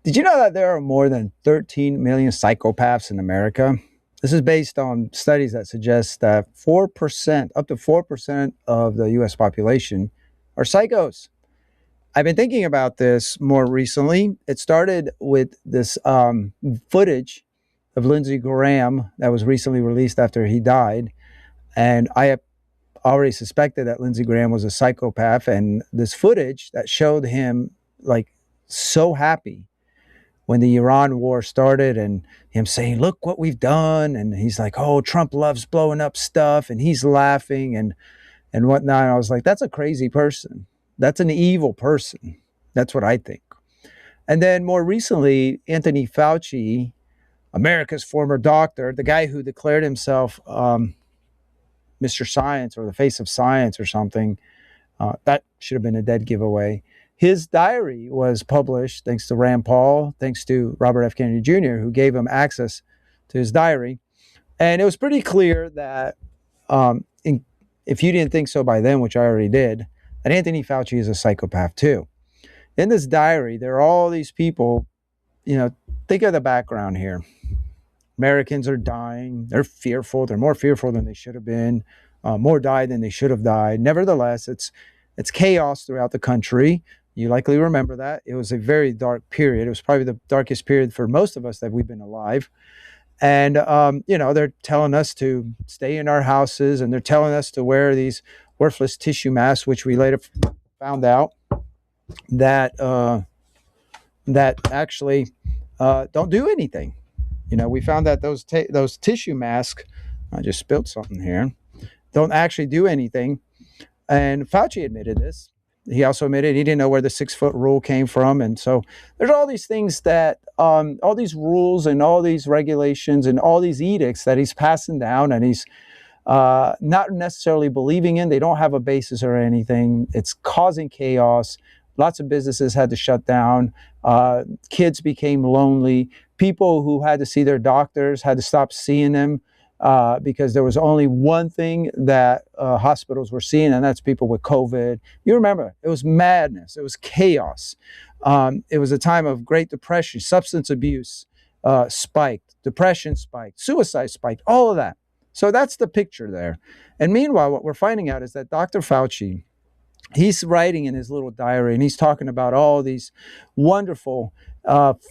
Did you know that there are more than 13 million psychopaths in America? This is based on studies that suggest that 4%, up to 4% of the US population are psychos. I've been thinking about this more recently. It started with this footage of Lindsey Graham that was recently released after he died. And I have already suspected that Lindsey Graham was a psychopath. And this footage that showed him like so happy when the Iran war started and him saying, look what we've done. And he's like, oh, Trump loves blowing up stuff. And he's laughing and whatnot. And I was like, that's a crazy person. That's an evil person. That's what I think. And then more recently, Anthony Fauci, America's former doctor, the guy who declared himself Mr. Science or the face of science or something, that should have been a dead giveaway. His diary was published thanks to Rand Paul, thanks to Robert F. Kennedy Jr., who gave him access to his diary. And it was pretty clear that if you didn't think so by then, which I already did, that Anthony Fauci is a psychopath too. In this diary, there are all these people, think of the background here. Americans are dying. They're fearful. They're more fearful than they should have been. More died than they should have died. Nevertheless, it's chaos throughout the country. You likely remember that. It was a very dark period. It was probably the darkest period for most of us that we've been alive. And, they're telling us to stay in our houses, and they're telling us to wear these worthless tissue masks, which we later found out that actually don't do anything. We found that those tissue masks, I just spilled something here, don't actually do anything. And Fauci admitted this. He also admitted he didn't know where the 6-foot rule came from. And so there's all these things that, all these rules and all these regulations and all these edicts that he's passing down and he's not necessarily believing in. They don't have a basis or anything. It's causing chaos. Lots of businesses had to shut down. Kids became lonely. People who had to see their doctors had to stop seeing them because there was only one thing that hospitals were seeing, and that's people with COVID. You remember, it was madness. It was chaos. It was a time of Great Depression. Substance abuse spiked. Depression spiked. Suicide spiked. All of that. So that's the picture there. And meanwhile, what we're finding out is that Dr. Fauci, he's writing in his little diary, and he's talking about all these wonderful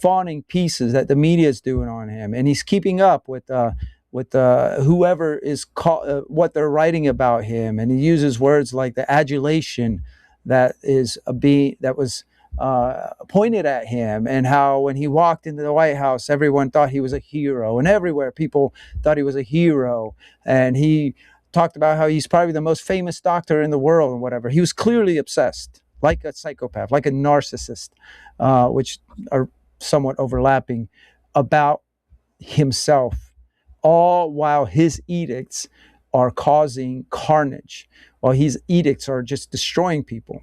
fawning pieces that the media is doing on him, and he's keeping up with whoever is what they're writing about him, and he uses words like the adulation that was pointed at him, and how when he walked into the White House, everyone thought he was a hero, and everywhere people thought he was a hero, and he talked about how he's probably the most famous doctor in the world and whatever. He was clearly obsessed, like a psychopath, like a narcissist, which are somewhat overlapping, about himself, all while his edicts are causing carnage, while his edicts are just destroying people.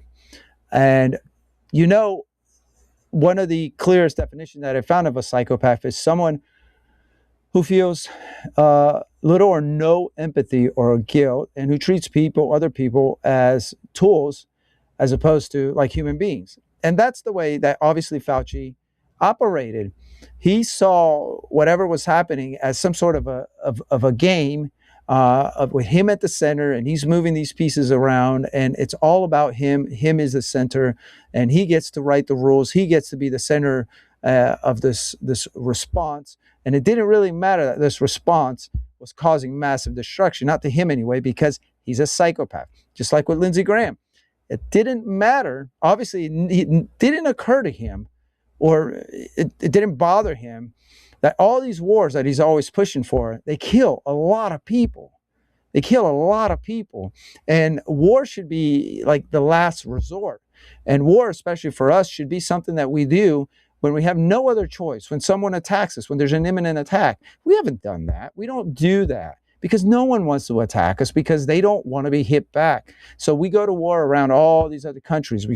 And one of the clearest definitions that I found of a psychopath is someone who feels little or no empathy or guilt, and who treats other people as tools as opposed to like human beings. And that's the way that obviously Fauci operated. He saw whatever was happening as some sort of a game with him at the center, and he's moving these pieces around, and it's all about him. Him is the center, and he gets to write the rules. He gets to be the center of this response. And it didn't really matter that this response was causing massive destruction, not to him anyway, because he's a psychopath, just like with Lindsey Graham. It didn't matter. Obviously, it didn't occur to him, or it didn't bother him, that all these wars that he's always pushing for, they kill a lot of people. They kill a lot of people. And war should be like the last resort. And war, especially for us, should be something that we do when we have no other choice, when someone attacks us, when there's an imminent attack. We haven't done that. We don't do that because no one wants to attack us, because they don't want to be hit back. So we go to war around all these other countries.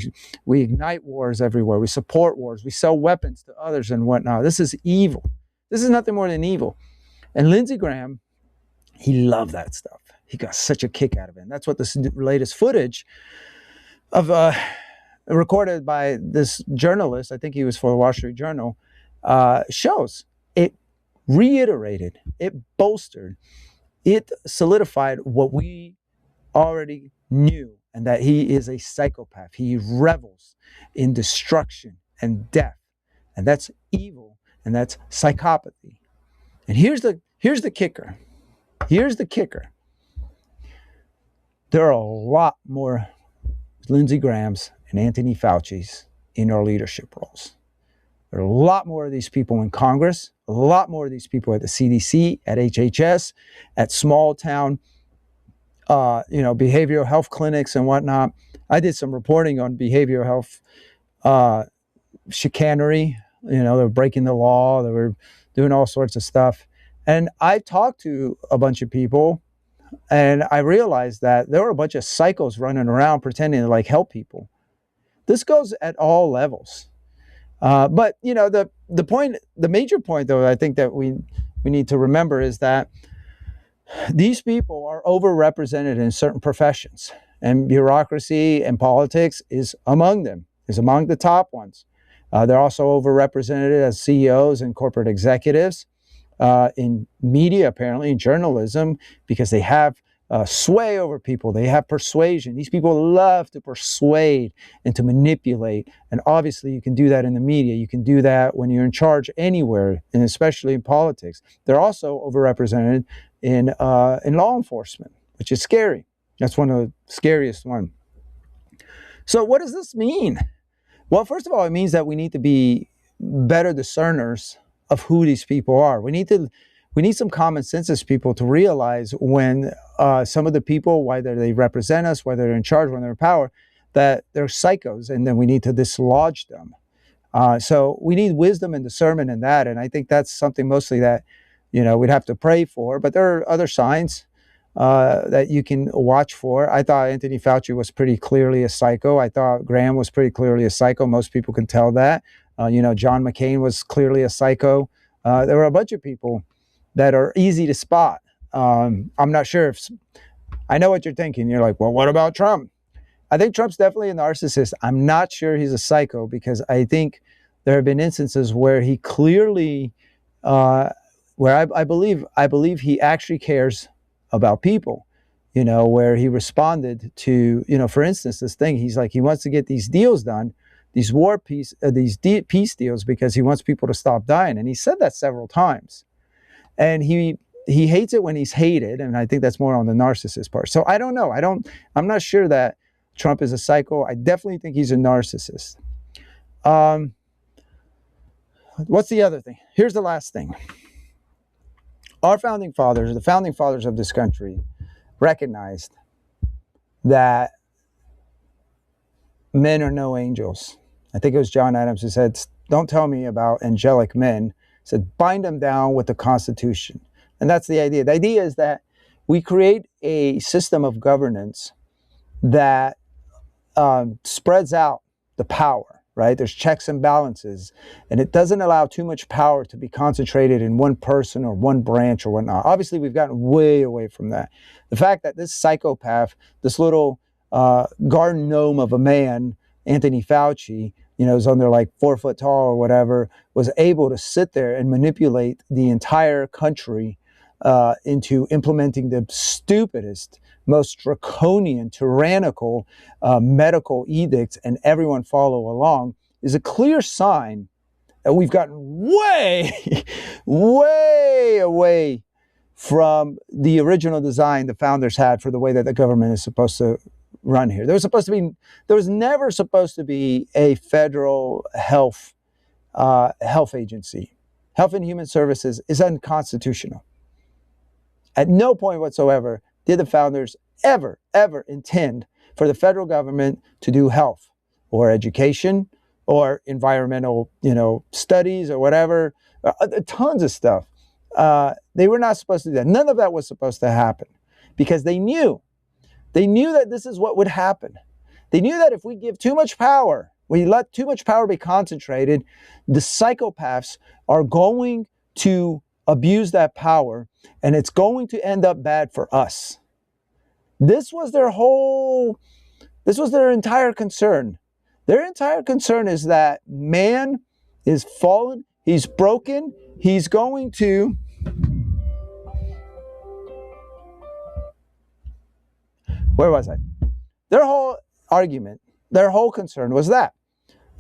We ignite wars everywhere. We support wars. We sell weapons to others and whatnot. This is evil. This is nothing more than evil. And Lindsey Graham, he loved that stuff. He got such a kick out of it. And that's what this latest footage of recorded by this journalist, I think he was for the Wall Street Journal, shows. It reiterated, it bolstered, it solidified what we already knew, and that he is a psychopath. He revels in destruction and death, and that's evil, and that's psychopathy. And here's the kicker. Here's the kicker. There are a lot more Lindsey Grahams and Anthony Fauci's in our leadership roles. There are a lot more of these people in Congress, a lot more of these people at the CDC, at HHS, at small town, behavioral health clinics and whatnot. I did some reporting on behavioral health chicanery. They were breaking the law. They were doing all sorts of stuff. And I talked to a bunch of people, and I realized that there were a bunch of psychos running around pretending to help people. This goes at all levels. But the major point, though, I think that we need to remember is that these people are overrepresented in certain professions, and bureaucracy and politics is among them, is among the top ones. They're also overrepresented as CEOs and corporate executives, in media, apparently, in journalism, because they have sway over people. They have persuasion. These people love to persuade and to manipulate. And obviously, you can do that in the media. You can do that when you're in charge anywhere, and especially in politics. They're also overrepresented in law enforcement, which is scary. That's one of the scariest ones. So what does this mean? Well, first of all, it means that we need to be better discerners of who these people are. We need some common sense as people to realize when some of the people, whether they represent us, whether they're in charge, when they're in power, that they're psychos, and then we need to dislodge them. So we need wisdom and discernment in that, and I think that's something mostly that we'd have to pray for. But there are other signs that you can watch for. I thought Anthony Fauci was pretty clearly a psycho. I thought Graham was pretty clearly a psycho. Most people can tell that. John McCain was clearly a psycho. There were a bunch of people that are easy to spot. I'm not sure if... I know what you're thinking. You're like, well, what about Trump? I think Trump's definitely a narcissist. I'm not sure he's a psycho, because I think there have been instances where he clearly, where I believe he actually cares about people, where he responded to, for instance, this thing. He's like, he wants to get these deals done, these peace deals, because he wants people to stop dying. And he said that several times. And he hates it when he's hated. And I think that's more on the narcissist part. So I don't know. I'm not sure that Trump is a psycho. I definitely think he's a narcissist. What's the other thing? Here's the last thing. Our founding fathers, the founding fathers of this country, recognized that men are no angels. I think it was John Adams who said, don't tell me about angelic men. He said, bind them down with the Constitution. And that's the idea. The idea is that we create a system of governance that spreads out the power, right? There's checks and balances, and it doesn't allow too much power to be concentrated in one person or one branch or whatnot. Obviously, we've gotten way away from that. The fact that this psychopath, this little garden gnome of a man, Anthony Fauci, is under 4 foot tall or whatever, was able to sit there and manipulate the entire country into implementing the stupidest, most draconian, tyrannical medical edicts, and everyone follow along, is a clear sign that we've gotten way, way away from the original design the founders had for the way that the government is supposed to run here. There was never supposed to be a federal health agency. Health and Human Services is unconstitutional. At no point whatsoever did the founders ever intend for the federal government to do health or education or environmental, studies or whatever, tons of stuff. They were not supposed to do that. None of that was supposed to happen, because they knew that this is what would happen. They knew that if we give too much power, we let too much power be concentrated, the psychopaths are going to abuse that power, and it's going to end up bad for us. This was their entire concern. Their entire concern is that man is fallen, He's broken. He's going to where was I? Their whole argument, their whole concern was that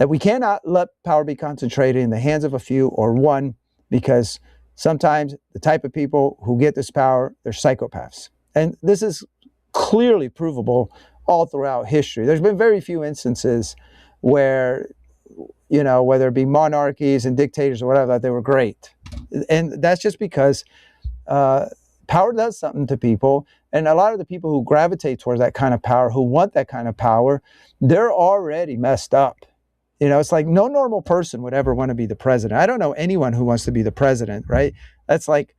we cannot let power be concentrated in the hands of a few or one, because sometimes the type of people who get this power, they're psychopaths. And this is clearly provable all throughout history. There's been very few instances where, you know, whether it be monarchies and dictators or whatever, that they were great. And that's just because power does something to people. And a lot of the people who gravitate towards that kind of power, who want that kind of power, they're already messed up. You know, it's like no normal person would ever want to be the president. I don't know anyone who wants to be the president, right? That's like,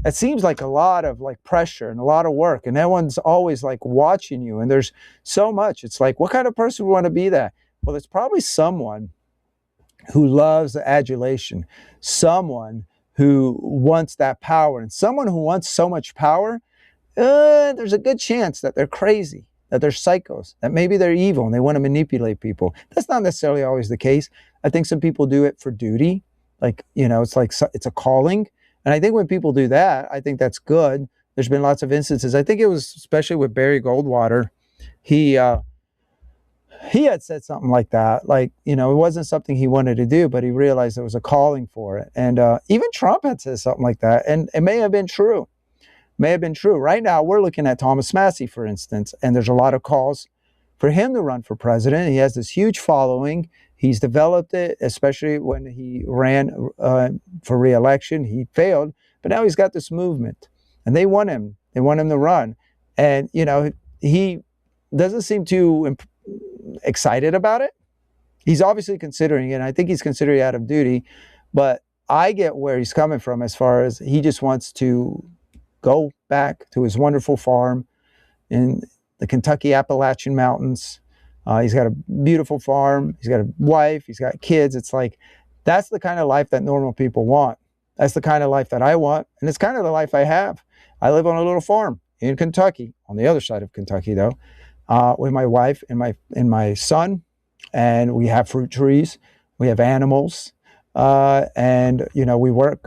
it seems like a lot of like pressure and a lot of work, and everyone's always like watching you, and there's so much. It's like, what kind of person would want to be that? Well, it's probably someone who loves the adulation, someone who wants that power, and someone who wants so much power, there's a good chance that they're crazy, that they're psychos, that maybe they're evil and they want to manipulate people. That's not necessarily always the case. I think some people do it for duty. Like, you know, it's like, it's a calling. And I think when people do that, I think that's good. There's been lots of instances. I think it was especially with Barry Goldwater. He had said something like that. Like, you know, it wasn't something he wanted to do, but he realized there was a calling for it. And even Trump had said something like that. And it may have been true. May have been true. Right now, we're looking at Thomas Massey, for instance, and there's a lot of calls for him to run for president. He has this huge following. He's developed it, especially when he ran for re-election. He failed, but now he's got this movement, and they want him. They want him to run. And, you know, he doesn't seem too excited about it. He's obviously considering it, and I think he's considering it out of duty, but I get where he's coming from as far as he just wants to go back to his wonderful farm in the Kentucky Appalachian Mountains. He's got a beautiful farm. He's got a wife. He's got kids. It's like, that's the kind of life that normal people want. That's the kind of life that I want. And it's kind of the life I have. I live on a little farm in Kentucky, on the other side of Kentucky though, with my wife and my son. And we have fruit trees. We have animals. And, you know,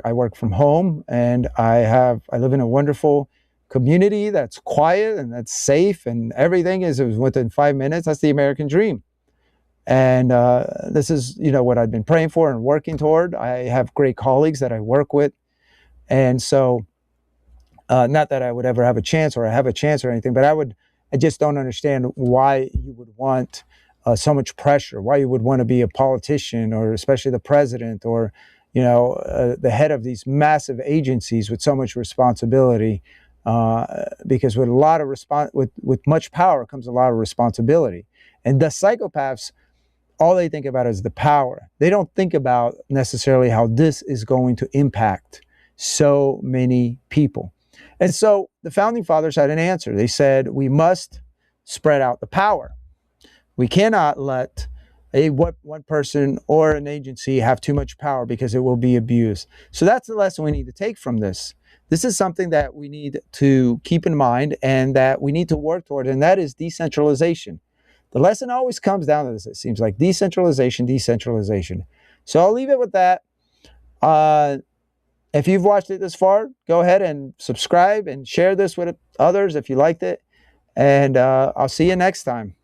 I work from home, and I live in a wonderful community that's quiet and that's safe, and everything is within 5 minutes. That's the American dream. And this is, you know, what I've been praying for and working toward. I have great colleagues that I work with. And so, not that I would ever have a chance or I have a chance or anything, but I just don't understand why you would want so much pressure, why you would want to be a politician, or especially the president, or, you know, the head of these massive agencies with so much responsibility, because with a lot of with much power comes a lot of responsibility. And the psychopaths, all they think about is the power. They don't think about necessarily how this is going to impact so many people. And so the founding fathers had an answer. They said, we must spread out the power. We cannot let one person or an agency have too much power, because it will be abused. So that's the lesson we need to take from this. This is something that we need to keep in mind and that we need to work toward, and that is decentralization. The lesson always comes down to this, it seems like: decentralization, decentralization. So I'll leave it with that. If you've watched it this far, go ahead and subscribe and share this with others if you liked it. And I'll see you next time.